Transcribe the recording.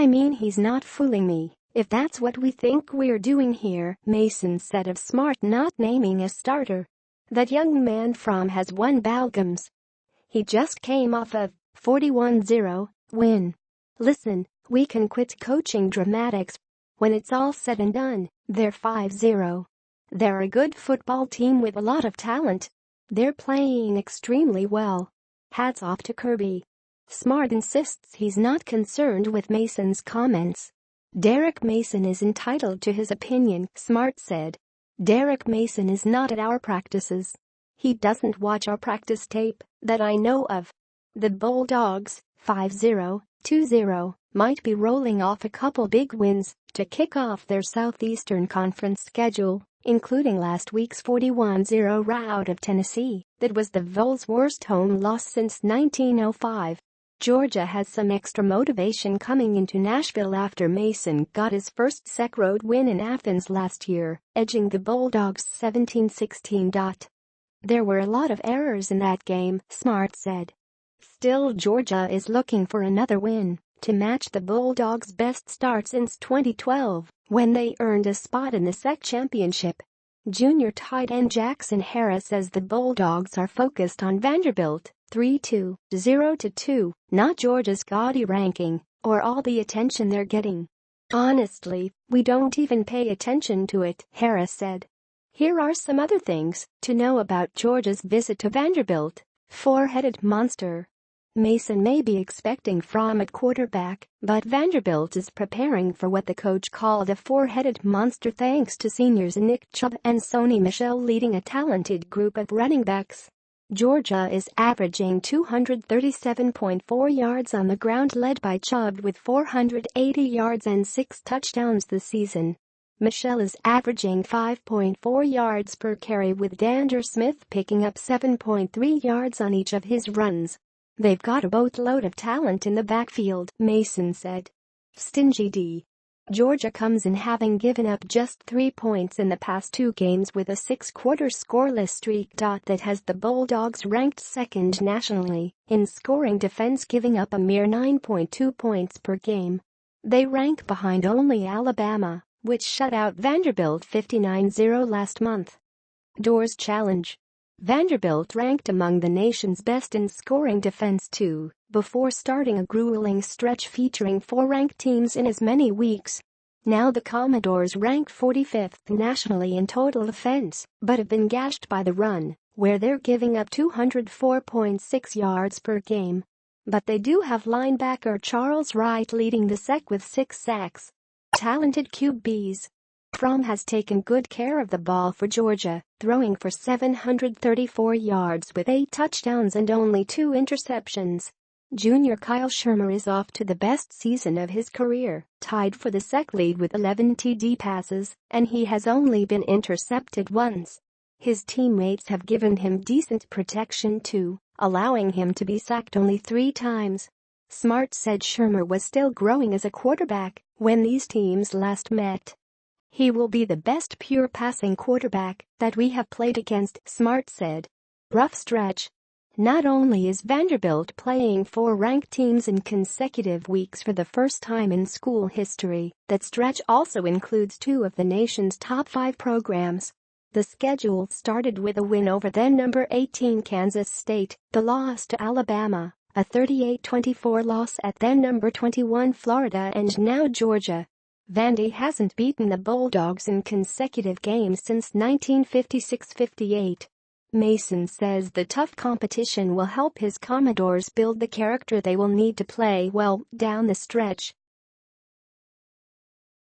I mean, he's not fooling me, if that's what we think we're doing here," Mason said of Smart not naming a starter. "That young man Fromm has won ball games. He just came off a 41-0 win. Listen, we can quit coaching dramatics. When it's all said and done, they're 5-0. They're a good football team with a lot of talent. They're playing extremely well. Hats off to Kirby." Smart insists he's not concerned with Mason's comments. "Derek Mason is entitled to his opinion," Smart said. "Derek Mason is not at our practices. He doesn't watch our practice tape, that I know of." The Bulldogs, 5-0, might be rolling off a couple big wins to kick off their Southeastern Conference schedule, including last week's 41-0 rout of Tennessee that was the Vols' worst home loss since 1905. Georgia has some extra motivation coming into Nashville after Mason got his first SEC road win in Athens last year, edging the Bulldogs 17-16. "There were a lot of errors in that game," Smart said. Still, Georgia is looking for another win to match the Bulldogs' best start since 2012, when they earned a spot in the SEC championship. Junior tight end Jackson Harris says the Bulldogs are focused on Vanderbilt, 3-0-2, not Georgia's gaudy ranking or all the attention they're getting. "Honestly, we don't even pay attention to it," Harris said. "Here are some other things to know about Georgia's visit to Vanderbilt. Four-headed monster. Mason may be expecting Fromm at quarterback, but Vanderbilt is preparing for what the coach called a four-headed monster thanks to seniors Nick Chubb and Sony Michel leading a talented group of running backs. Georgia is averaging 237.4 yards on the ground, led by Chubb with 480 yards and 6 touchdowns this season. Michel is averaging 5.4 yards per carry, with Dander Smith picking up 7.3 yards on each of his runs. They've got a boatload of talent in the backfield," Mason said. Stingy D. Georgia comes in having given up just 3 points in the past 2 games with a 6-quarter scoreless streak that has the Bulldogs ranked second nationally in scoring defense, giving up a mere 9.2 points per game. They rank behind only Alabama, which shut out Vanderbilt 59-0 last month. Doors challenge. Vanderbilt ranked among the nation's best in scoring defense too, before starting a grueling stretch featuring 4 ranked teams in as many weeks. Now the Commodores rank 45th nationally in total offense, but have been gashed by the run, where they're giving up 204.6 yards per game. But they do have linebacker Charles Wright leading the SEC with 6 sacks. Talented QBs. Fromm has taken good care of the ball for Georgia, throwing for 734 yards with 8 touchdowns and only 2 interceptions. Junior Kyle Shermer is off to the best season of his career, tied for the SEC lead with 11 TD passes, and he has only been intercepted once. His teammates have given him decent protection too, allowing him to be sacked only 3 times. Smart said Shermer was still growing as a quarterback when these teams last met. "He will be the best pure passing quarterback that we have played against," Smart said. Rough stretch. Not only is Vanderbilt playing 4 ranked teams in consecutive weeks for the first time in school history, that stretch also includes 2 of the nation's top 5 programs. The schedule started with a win over then number 18 Kansas State, the loss to Alabama, a 38-24 loss at then number 21 Florida, and now Georgia. Vandy hasn't beaten the Bulldogs in consecutive games since 1956-58. Mason says the tough competition will help his Commodores build the character they will need to play well down the stretch.